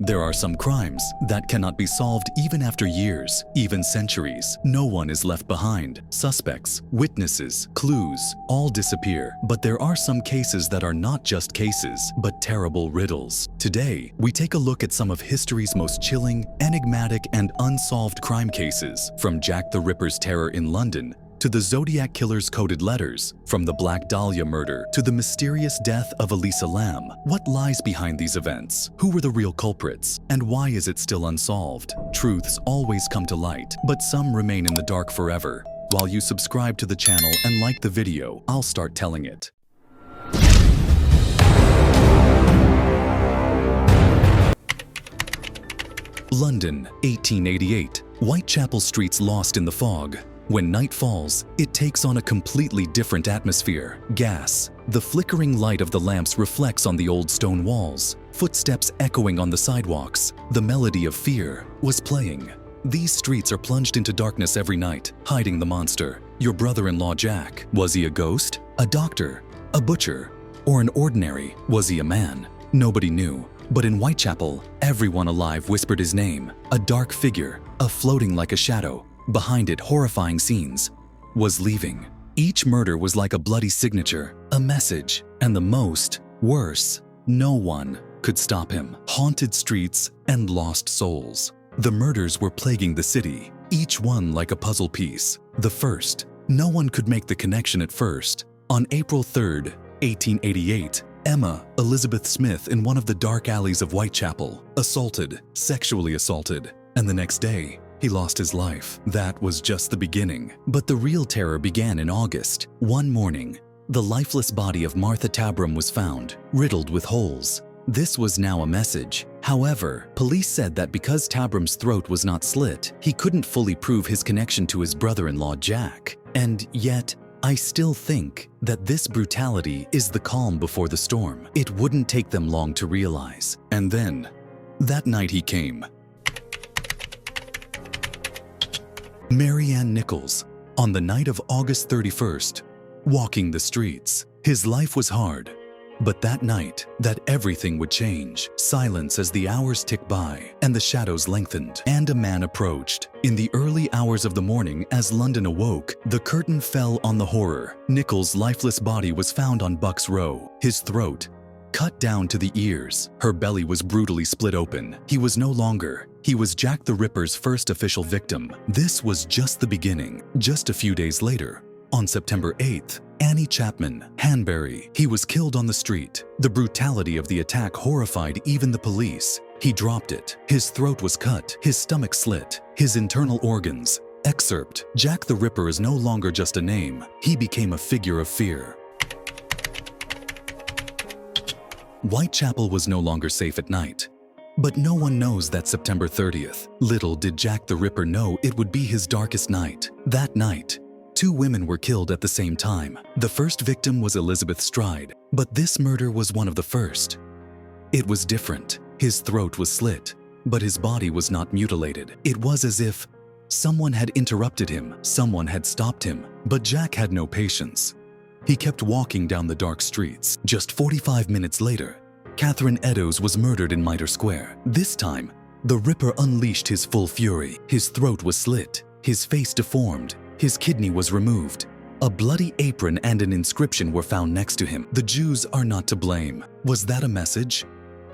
There are some crimes that cannot be solved even after years, even centuries. No one is left behind. Suspects, witnesses, clues, all disappear. But there are some cases that are not just cases, but terrible riddles. Today, we take a look at some of history's most chilling, enigmatic, and unsolved crime cases, from Jack the Ripper's terror in London to the Zodiac Killer's coded letters, from the Black Dahlia murder to the mysterious death of Elisa Lam. What lies behind these events? Who were the real culprits? And why is it still unsolved? Truths always come to light, but some remain in the dark forever. While you subscribe to the channel and like the video, I'll start telling it. London, 1888. Whitechapel streets lost in the fog. When night falls, it takes on a completely different atmosphere. Gas. The flickering light of the lamps reflects on the old stone walls. Footsteps echoing on the sidewalks. The melody of fear was playing. These streets are plunged into darkness every night, hiding the monster. Your brother-in-law Jack. Was he a ghost? A doctor? A butcher? Or an ordinary? Was he a man? Nobody knew. But in Whitechapel, everyone alive whispered his name. A dark figure, floating like a shadow. Behind it, horrifying scenes, was leaving. Each murder was like a bloody signature, a message, and the worse, no one could stop him. Haunted streets and lost souls. The murders were plaguing the city, each one like a puzzle piece. The first, no one could make the connection at first. On April 3rd, 1888, Emma Elizabeth Smith in one of the dark alleys of Whitechapel, sexually assaulted, and the next day, he lost his life. That was just the beginning. But the real terror began in August. One morning, the lifeless body of Martha Tabram was found, riddled with holes. This was now a message. However, police said that because Tabram's throat was not slit, he couldn't fully prove his connection to his brother-in-law Jack. And yet, I still think that this brutality is the calm before the storm. It wouldn't take them long to realize. And then, that night he came. Marianne Nichols, on the night of August 31st, walking the streets. His life was hard, but that night, that everything would change. Silence as the hours ticked by, and the shadows lengthened, and a man approached. In the early hours of the morning, as London awoke, the curtain fell on the horror. Nichols' lifeless body was found on Bucks Row, his throat cut down to the ears. Her belly was brutally split open. He was no longer. He was Jack the Ripper's first official victim. This was just the beginning. Just a few days later, on September 8th, Annie Chapman, Hanbury. He was killed on the street. The brutality of the attack horrified even the police. He dropped it. His throat was cut, his stomach slit, his internal organs. Excerpt: Jack the Ripper is no longer just a name. He became a figure of fear. Whitechapel was no longer safe at night. But no one knows that September 30th. Little did Jack the Ripper know it would be his darkest night. That night, two women were killed at the same time. The first victim was Elizabeth Stride, but this murder was one of the first. It was different. His throat was slit, but his body was not mutilated. It was as if someone had interrupted him, someone had stopped him, but Jack had no patience. He kept walking down the dark streets. Just 45 minutes later, Catherine Eddowes was murdered in Mitre Square. This time, the Ripper unleashed his full fury. His throat was slit, his face deformed, his kidney was removed. A bloody apron and an inscription were found next to him. The Jews are not to blame. Was that a message?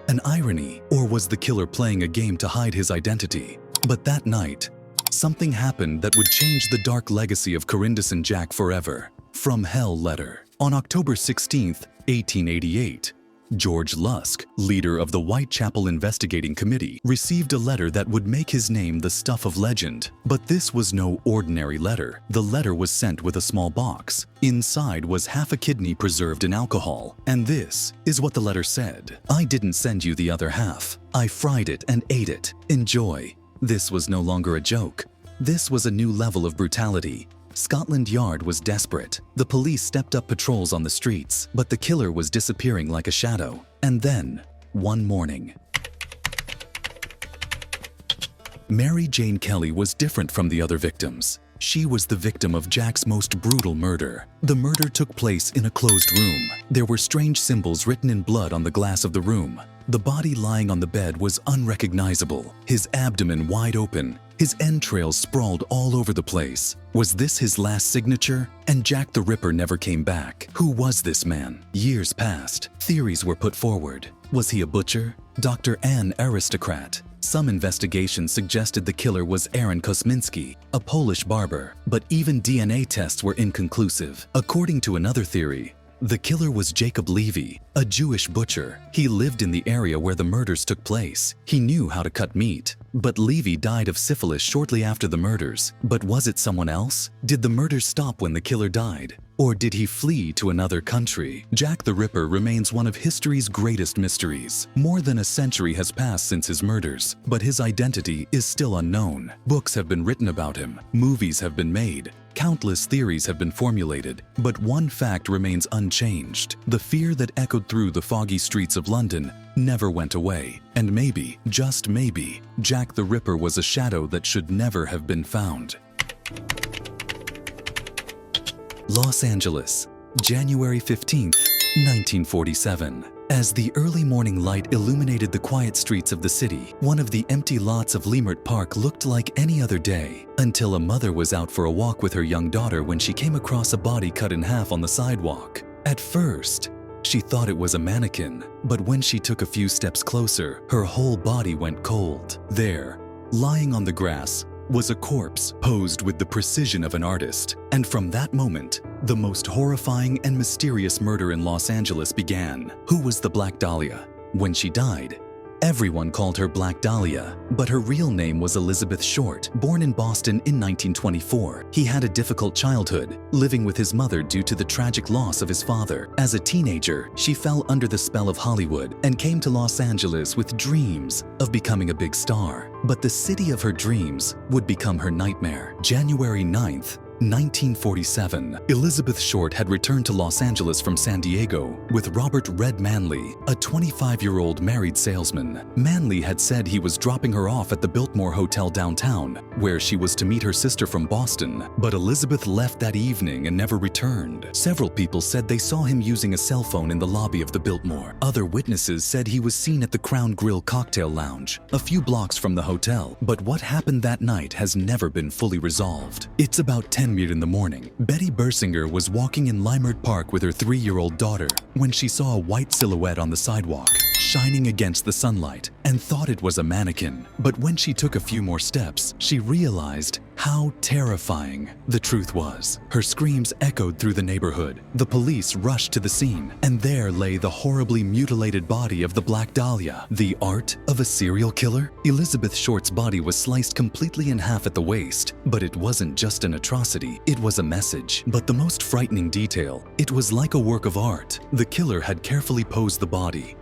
An irony? Or was the killer playing a game to hide his identity? But that night, something happened that would change the dark legacy of Corindus Jack forever. From Hell letter. On October 16th, 1888, George Lusk, leader of the Whitechapel Investigating Committee, received a letter that would make his name the stuff of legend. But this was no ordinary letter. The letter was sent with a small box. Inside was half a kidney preserved in alcohol. And this is what the letter said. I didn't send you the other half. I fried it and ate it. Enjoy. This was no longer a joke. This was a new level of brutality. Scotland Yard was desperate. The police stepped up patrols on the streets, but the killer was disappearing like a shadow. And then, one morning, Mary Jane Kelly was different from the other victims. She was the victim of Jack's most brutal murder. The murder took place in a closed room. There were strange symbols written in blood on the glass of the room. The body lying on the bed was unrecognizable, his abdomen wide open, his entrails sprawled all over the place. Was this his last signature? And Jack the Ripper never came back. Who was this man? Years passed. Theories were put forward. Was he a butcher? Dr. Ann Aristocrat? Some investigations suggested the killer was Aaron Kosminski, a Polish barber, but even DNA tests were inconclusive. According to another theory, the killer was Jacob Levy, a Jewish butcher. He lived in the area where the murders took place. He knew how to cut meat. But Levy died of syphilis shortly after the murders. But was it someone else? Did the murders stop when the killer died? Or did he flee to another country? Jack the Ripper remains one of history's greatest mysteries. More than a century has passed since his murders, but his identity is still unknown. Books have been written about him, movies have been made, countless theories have been formulated, but one fact remains unchanged. The fear that echoed through the foggy streets of London never went away. And maybe, just maybe, Jack the Ripper was a shadow that should never have been found. Los Angeles, January 15th, 1947. As the early morning light illuminated the quiet streets of the city, one of the empty lots of Leimert Park looked like any other day, until a mother was out for a walk with her young daughter when she came across a body cut in half on the sidewalk. At first, she thought it was a mannequin, but when she took a few steps closer, her whole body went cold. There, lying on the grass, was a corpse posed with the precision of an artist. And from that moment, the most horrifying and mysterious murder in Los Angeles began. Who was the Black Dahlia? When she died, everyone called her Black Dahlia, but her real name was Elizabeth Short, born in Boston in 1924. He had a difficult childhood, living with his mother due to the tragic loss of his father. As a teenager, she fell under the spell of Hollywood and came to Los Angeles with dreams of becoming a big star. But the city of her dreams would become her nightmare. January 9th, 1947, Elizabeth Short had returned to Los Angeles from San Diego with Robert "Red" Manley, a 25-year-old married salesman. Manley had said he was dropping her off at the Biltmore Hotel downtown, where she was to meet her sister from Boston. But Elizabeth left that evening and never returned. Several people said they saw him using a cell phone in the lobby of the Biltmore. Other witnesses said he was seen at the Crown Grill cocktail lounge, a few blocks from the hotel. But what happened that night has never been fully resolved. It's about 10 in the morning. Betty Bersinger was walking in Leimert Park with her 3-year-old daughter when she saw a white silhouette on the sidewalk, shining against the sunlight, and thought it was a mannequin. But when she took a few more steps, she realized how terrifying the truth was. Her screams echoed through the neighborhood. The police rushed to the scene, and there lay the horribly mutilated body of the Black Dahlia. The art of a serial killer? Elizabeth Short's body was sliced completely in half at the waist, but it wasn't just an atrocity, it was a message. But the most frightening detail, it was like a work of art. The killer had carefully posed the body.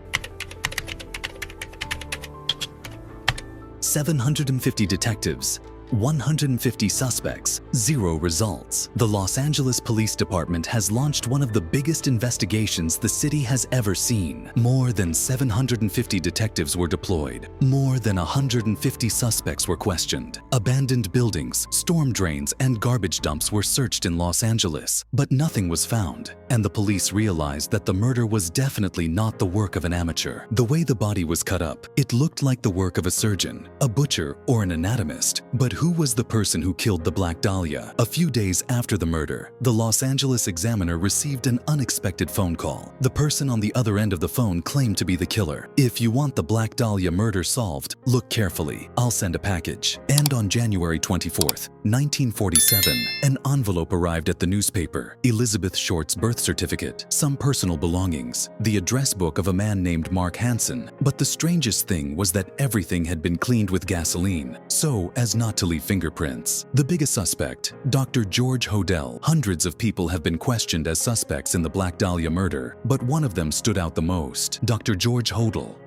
750 detectives, 150 suspects, 0 results. The Los Angeles Police Department has launched one of the biggest investigations the city has ever seen. More than 750 detectives were deployed. More than 150 suspects were questioned. Abandoned buildings, storm drains, and garbage dumps were searched in Los Angeles, but nothing was found. And the police realized that the murder was definitely not the work of an amateur. The way the body was cut up, it looked like the work of a surgeon, a butcher, or an anatomist. But who was the person who killed the Black Dahlia? A few days after the murder, the Los Angeles Examiner received an unexpected phone call. The person on the other end of the phone claimed to be the killer. If you want the Black Dahlia murder solved, look carefully. I'll send a package. And on January 24th, 1947, an envelope arrived at the newspaper. Elizabeth Short's birth certificate, some personal belongings, the address book of a man named Mark Hansen. But the strangest thing was that everything had been cleaned with gasoline, so as not to leave fingerprints. The biggest suspect, Dr. George Hodel. Hundreds of people have been questioned as suspects in the Black Dahlia murder, but one of them stood out the most, Dr. George Hodel.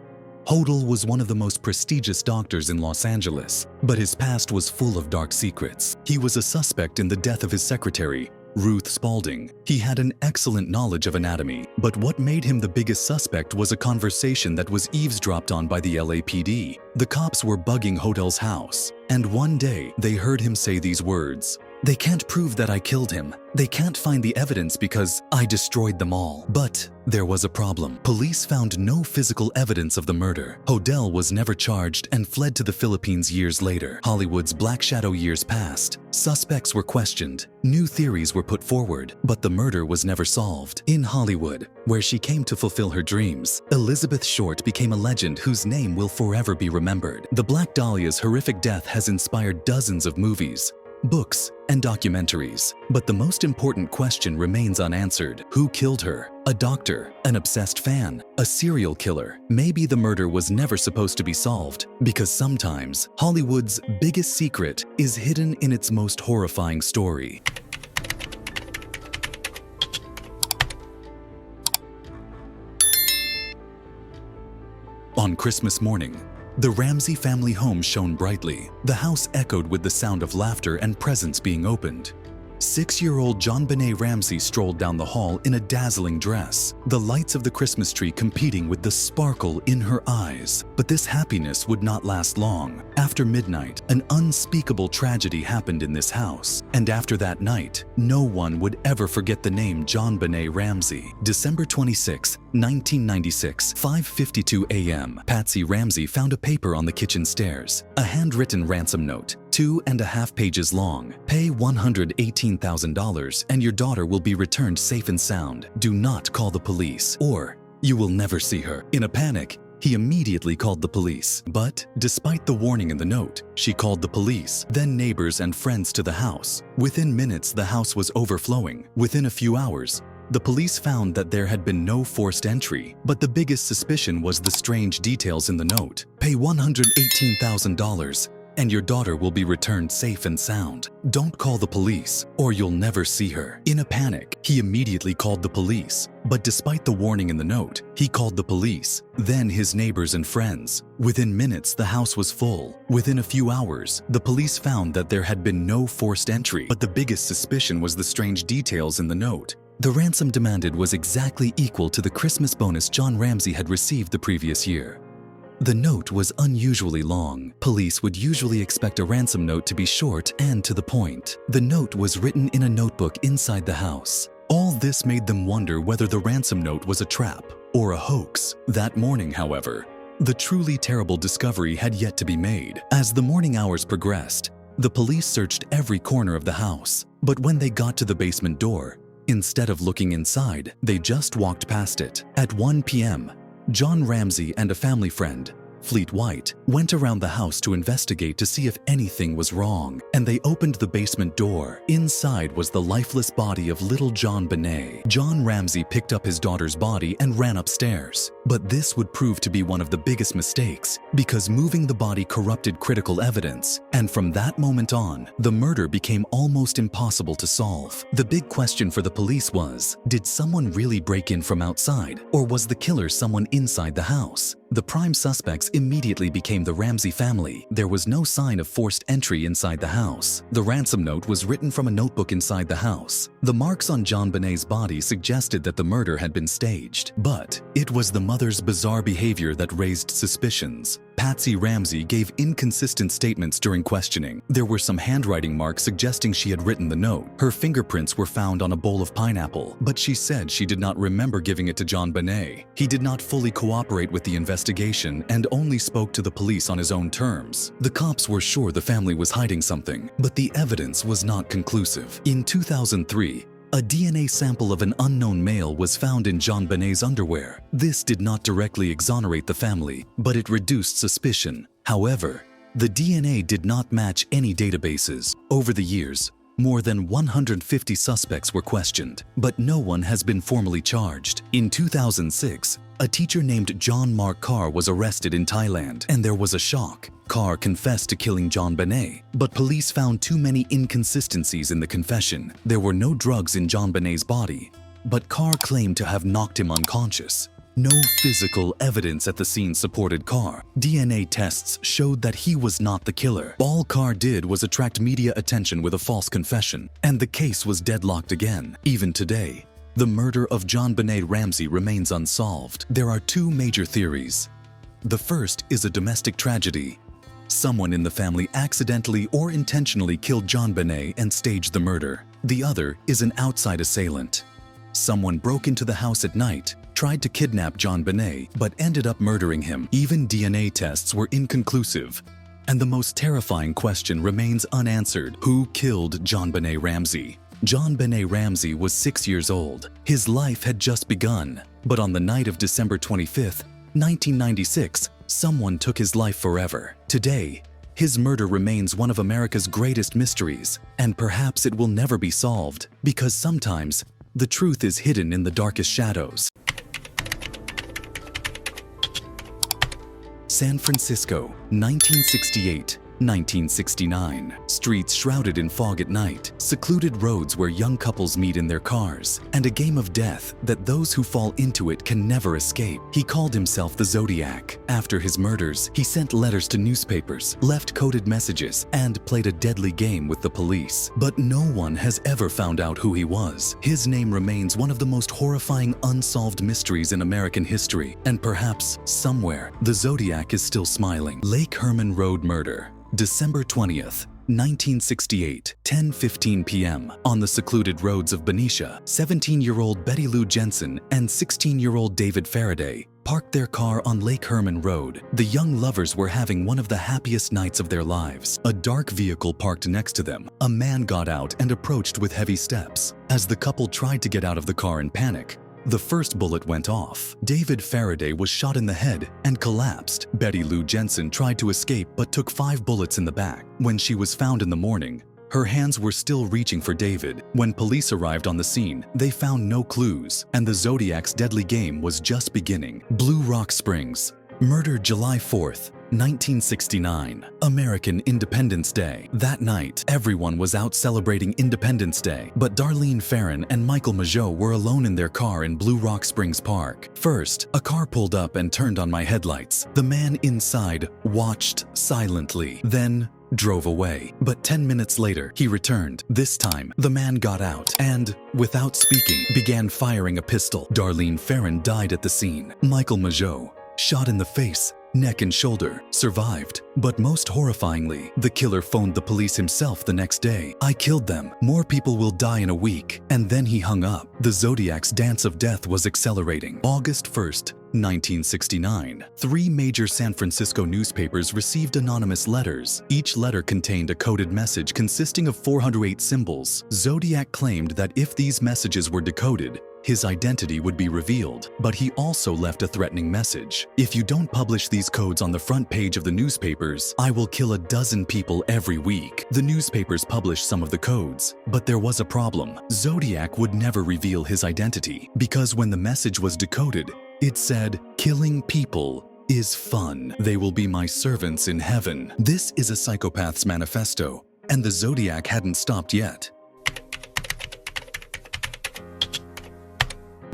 Hodel was one of the most prestigious doctors in Los Angeles, but his past was full of dark secrets. He was a suspect in the death of his secretary, Ruth Spaulding. He had an excellent knowledge of anatomy, but what made him the biggest suspect was a conversation that was eavesdropped on by the LAPD. The cops were bugging Hodel's house, and one day they heard him say these words, They can't prove that I killed him. They can't find the evidence because I destroyed them all. But there was a problem. Police found no physical evidence of the murder. Hodel was never charged and fled to the Philippines years later. Hollywood's Black Shadow years passed. Suspects were questioned. New theories were put forward, but the murder was never solved. In Hollywood, where she came to fulfill her dreams, Elizabeth Short became a legend whose name will forever be remembered. The Black Dahlia's horrific death has inspired dozens of movies, books, and documentaries. But the most important question remains unanswered. Who killed her? A doctor? An obsessed fan? A serial killer? Maybe the murder was never supposed to be solved, because sometimes Hollywood's biggest secret is hidden in its most horrifying story. On Christmas morning, the Ramsey family home shone brightly. The house echoed with the sound of laughter and presents being opened. 6-year-old JonBenét Ramsey strolled down the hall in a dazzling dress, the lights of the Christmas tree competing with the sparkle in her eyes. But this happiness would not last long. After midnight, an unspeakable tragedy happened in this house. And after that night, no one would ever forget the name JonBenét Ramsey. December 26, 1996, 5:52 a.m. Patsy Ramsey found a paper on the kitchen stairs, a handwritten ransom note, 2.5 pages long. Pay $118,000 and your daughter will be returned safe and sound. Do not call the police, or you will never see her. In a panic, he immediately called the police. But despite the warning in the note, she called the police, then neighbors and friends to the house. Within minutes, the house was overflowing. Within a few hours, the police found that there had been no forced entry, but the biggest suspicion was the strange details in the note. Pay $118,000 and your daughter will be returned safe and sound. Don't call the police, or you'll never see her. In a panic, he immediately called the police. But despite the warning in the note, he called the police, then his neighbors and friends. Within minutes, the house was full. Within a few hours, the police found that there had been no forced entry, but the biggest suspicion was the strange details in the note. The ransom demanded was exactly equal to the Christmas bonus John Ramsey had received the previous year. The note was unusually long. Police would usually expect a ransom note to be short and to the point. The note was written in a notebook inside the house. All this made them wonder whether the ransom note was a trap or a hoax. That morning, however, the truly terrible discovery had yet to be made. As the morning hours progressed, the police searched every corner of the house. But when they got to the basement door, instead of looking inside, they just walked past it. At 1 p.m., John Ramsey and a family friend, Fleet White, went around the house to investigate to see if anything was wrong, and they opened the basement door. Inside was the lifeless body of little JonBenét. John Ramsey picked up his daughter's body and ran upstairs. But this would prove to be one of the biggest mistakes, because moving the body corrupted critical evidence, and from that moment on, the murder became almost impossible to solve. The big question for the police was, did someone really break in from outside, or was the killer someone inside the house? The prime suspects immediately became the Ramsey family. There was no sign of forced entry inside the house. The ransom note was written from a notebook inside the house. The marks on JonBenét's body suggested that the murder had been staged. But it was the mother's bizarre behavior that raised suspicions. Patsy Ramsey gave inconsistent statements during questioning. There were some handwriting marks suggesting she had written the note. Her fingerprints were found on a bowl of pineapple, but she said she did not remember giving it to JonBenét. He did not fully cooperate with the investigation and only spoke to the police on his own terms. The cops were sure the family was hiding something, but the evidence was not conclusive. In 2003, a DNA sample of an unknown male was found in JonBenét's underwear. This did not directly exonerate the family, but it reduced suspicion. However, the DNA did not match any databases. Over the years, more than 150 suspects were questioned, but no one has been formally charged. In 2006, a teacher named John Mark Carr was arrested in Thailand, and there was a shock. Carr confessed to killing JonBenét, but police found too many inconsistencies in the confession. There were no drugs in JonBenét's body, but Carr claimed to have knocked him unconscious. No physical evidence at the scene supported Carr. DNA tests showed that he was not the killer. All Carr did was attract media attention with a false confession, and the case was deadlocked again. Even today, the murder of JonBenét Ramsey remains unsolved. There are two major theories. The first is a domestic tragedy. Someone in the family accidentally or intentionally killed JonBenét and staged the murder. The other is an outside assailant. Someone broke into the house at night, tried to kidnap JonBenét, but ended up murdering him. Even DNA tests were inconclusive. And the most terrifying question remains unanswered. Who killed JonBenét Ramsey? JonBenét Ramsey was 6 years old. His life had just begun. But on the night of December 25th, 1996, someone took his life forever. Today, his murder remains one of America's greatest mysteries, and perhaps it will never be solved, because sometimes the truth is hidden in the darkest shadows. San Francisco, 1968-1969. Streets shrouded in fog at night, secluded roads where young couples meet in their cars, and a game of death that those who fall into it can never escape. He called himself the Zodiac. After his murders, he sent letters to newspapers, left coded messages, and played a deadly game with the police. But no one has ever found out who he was. His name remains one of the most horrifying unsolved mysteries in American history, and perhaps somewhere, the Zodiac is still smiling. Lake Herman Road Murder, December 20th, 1968, 10:15 p.m. On the secluded roads of Benicia, 17-year-old Betty Lou Jensen and 16-year-old David Faraday parked their car on Lake Herman Road. The young lovers were having one of the happiest nights of their lives. A dark vehicle parked next to them. A man got out and approached with heavy steps. As the couple tried to get out of the car in panic, the first bullet went off. David Faraday was shot in the head and collapsed. Betty Lou Jensen tried to escape but took 5 bullets in the back. When she was found in the morning, her hands were still reaching for David. When police arrived on the scene, they found no clues, and the Zodiac's deadly game was just beginning. Blue Rock Springs. Murder July 4th, 1969, American Independence Day. That night, everyone was out celebrating Independence Day, but Darlene Ferrin and Michael Mageau were alone in their car in Blue Rock Springs Park. First, a car pulled up and turned on my headlights. The man inside watched silently, then drove away. But 10 minutes later, he returned. This time, the man got out and, without speaking, began firing a pistol. Darlene Ferrin died at the scene. Michael Mageau, shot in the face, neck and shoulder, survived. But most horrifyingly, the killer phoned the police himself the next day. "I killed them. More people will die in a week." And then he hung up. The Zodiac's dance of death was accelerating. August 1st, 1969. 3 major San Francisco newspapers received anonymous letters. Each letter contained a coded message consisting of 408 symbols. Zodiac claimed that if these messages were decoded, his identity would be revealed, but he also left a threatening message. "If you don't publish these codes on the front page of the newspapers, I will kill a dozen people every week." The newspapers published some of the codes, but there was a problem. Zodiac would never reveal his identity, because when the message was decoded, it said, "Killing people is fun. They will be my servants in heaven." This is a psychopath's manifesto, and the Zodiac hadn't stopped yet.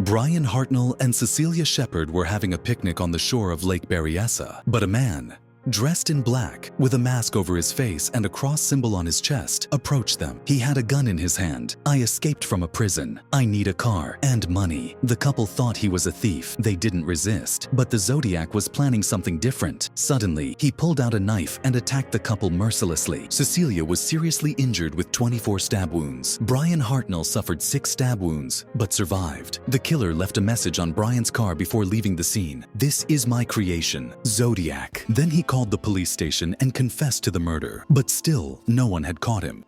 Brian Hartnell and Cecilia Shepard were having a picnic on the shore of Lake Berryessa, but a man, dressed in black, with a mask over his face and a cross symbol on his chest, approached them. He had a gun in his hand. "I escaped from a prison. I need a car and money." The couple thought he was a thief. They didn't resist. But the Zodiac was planning something different. Suddenly, he pulled out a knife and attacked the couple mercilessly. Cecilia was seriously injured with 24 stab wounds. Brian Hartnell suffered 6 stab wounds, but survived. The killer left a message on Brian's car before leaving the scene. "This is my creation, Zodiac." Then he called the police station and confessed to the murder, but still, no one had caught him.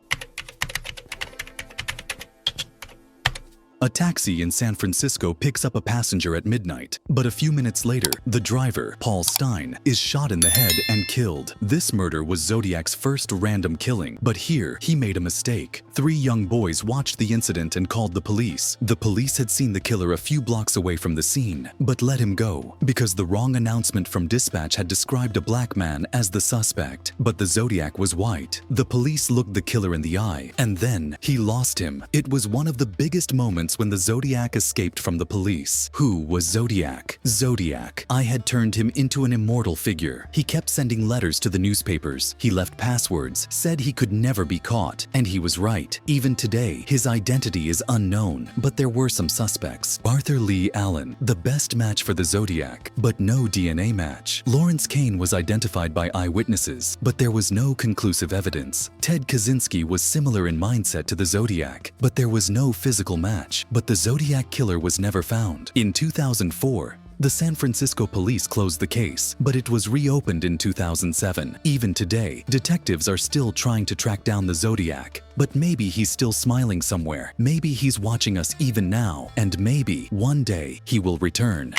A taxi in San Francisco picks up a passenger at midnight, but a few minutes later, the driver, Paul Stein, is shot in the head and killed. This murder was Zodiac's first random killing, but here he made a mistake. 3 young boys watched the incident and called the police. The police had seen the killer a few blocks away from the scene, but let him go, because the wrong announcement from dispatch had described a black man as the suspect, but the Zodiac was white. The police looked the killer in the eye, and then he lost him. It was one of the biggest moments moments when the Zodiac escaped from the police. Who was Zodiac? Zodiac. I had turned him into an immortal figure. He kept sending letters to the newspapers. He left passwords, said he could never be caught. And he was right. Even today, his identity is unknown, but there were some suspects. Arthur Lee Allen, the best match for the Zodiac, but no DNA match. Lawrence Kane was identified by eyewitnesses, but there was no conclusive evidence. Ted Kaczynski was similar in mindset to the Zodiac, but there was no physical match. But the Zodiac Killer was never found. In 2004, the San Francisco police closed the case, but it was reopened in 2007. Even today, detectives are still trying to track down the Zodiac. But maybe he's still smiling somewhere. Maybe he's watching us even now. And maybe one day he will return.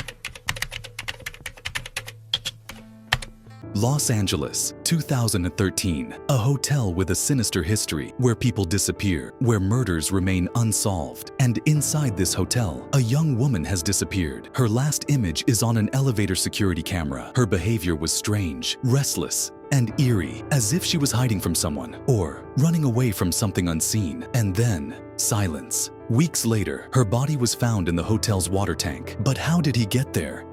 Los Angeles, 2013. A hotel with a sinister history, where people disappear, where murders remain unsolved. And inside this hotel, a young woman has disappeared. Her last image is on an elevator security camera. Her behavior was strange, restless, and eerie, as if she was hiding from someone or running away from something unseen. And then, silence. Weeks later, her body was found in the hotel's water tank. But how did he get there?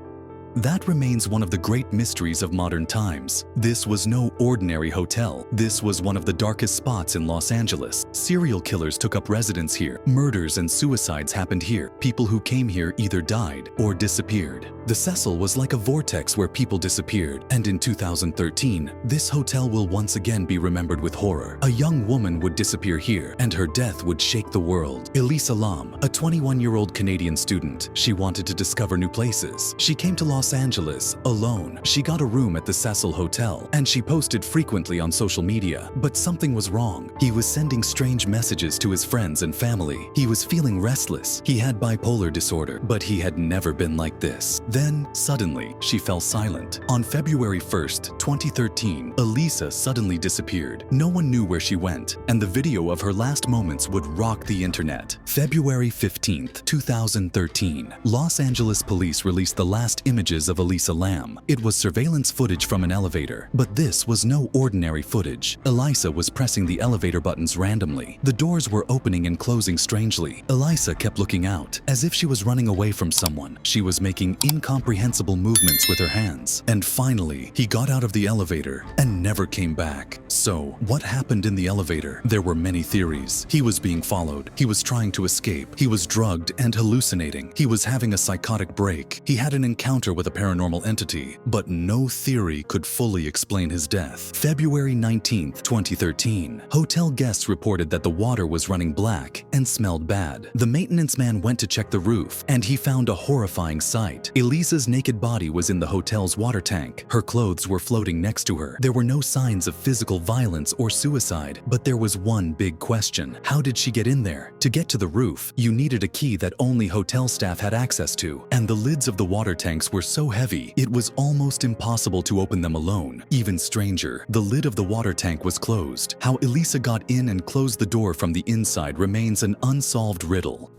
That remains one of the great mysteries of modern times. This was no ordinary hotel. This was one of the darkest spots in Los Angeles. Serial killers took up residence here. Murders and suicides happened here. People who came here either died or disappeared. The Cecil was like a vortex where people disappeared. And in 2013, this hotel will once again be remembered with horror. A young woman would disappear here, and her death would shake the world. Elisa Lam, a 21-year-old Canadian student. She wanted to discover new places. She came to Los Angeles alone. She got a room at the Cecil Hotel, and she posted frequently on social media. But something was wrong. He was sending strange messages to his friends and family. He was feeling restless. He had bipolar disorder, but he had never been like this. Then, suddenly, she fell silent. On February 1st, 2013, Elisa suddenly disappeared. No one knew where she went, and the video of her last moments would rock the internet. February 15th, 2013, Los Angeles police released the last images of Elisa Lam. It was surveillance footage from an elevator, but this was no ordinary footage. Elisa was pressing the elevator buttons randomly. The doors were opening and closing strangely. Elisa kept looking out, as if she was running away from someone. She was making incomprehensible movements with her hands. And finally, he got out of the elevator and never came back. So, what happened in the elevator? There were many theories. He was being followed. He was trying to escape. He was drugged and hallucinating. He was having a psychotic break. He had an encounter with a paranormal entity. But no theory could fully explain his death. February 19th, 2013. Hotel guests reported that the water was running black and smelled bad. The maintenance man went to check the roof, and he found a horrifying sight. Elisa's naked body was in the hotel's water tank. Her clothes were floating next to her. There were no signs of physical violence or suicide, but there was one big question. How did she get in there? To get to the roof, you needed a key that only hotel staff had access to, and the lids of the water tanks were so heavy, it was almost impossible to open them alone. Even stranger, the lid of the water tank was closed. How Elisa got in and closed the door from the inside remains an unsolved riddle.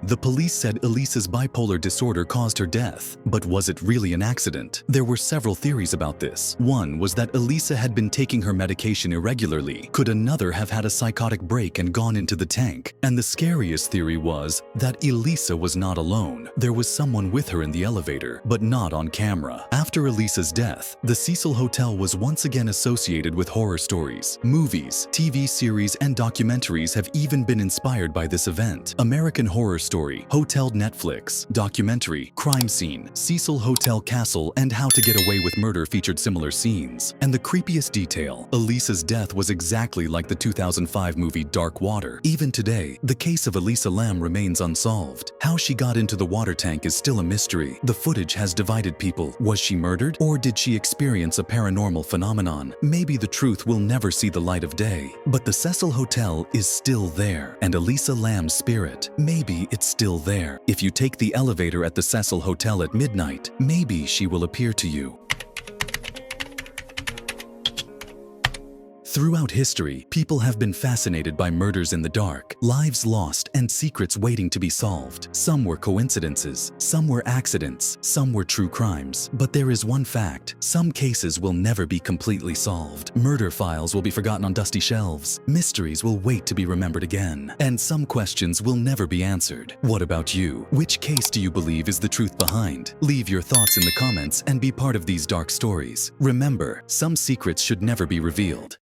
The police said Elisa's bipolar disorder caused her death, but was it really an accident? There were several theories about this. One was that Elisa had been taking her medication irregularly. Could another have had a psychotic break and gone into the tank? And the scariest theory was that Elisa was not alone. There was someone with her in the elevator, but not on camera. After Elisa's death, the Cecil Hotel was once again associated with horror stories. Movies, TV series, and documentaries have even been inspired by this event. American Horror Story, Hotel Netflix, documentary, Crime Scene, Cecil Hotel Castle, and How to Get Away with Murder featured similar scenes. And the creepiest detail, Elisa's death was exactly like the 2005 movie Dark Water. Even today, the case of Elisa Lam remains unsolved. How she got into the water tank is still a mystery. The footage has divided people. Was she murdered, or did she experience a paranormal phenomenon? Maybe the truth will never see the light of day. But the Cecil Hotel is still there, and Elisa Lam's spirit, maybe it's still there. If you take the elevator at the Cecil Hotel at midnight, maybe she will appear to you. Throughout history, people have been fascinated by murders in the dark, lives lost, and secrets waiting to be solved. Some were coincidences, some were accidents, some were true crimes. But there is one fact: some cases will never be completely solved. Murder files will be forgotten on dusty shelves. Mysteries will wait to be remembered again. And some questions will never be answered. What about you? Which case do you believe is the truth behind? Leave your thoughts in the comments and be part of these dark stories. Remember, some secrets should never be revealed.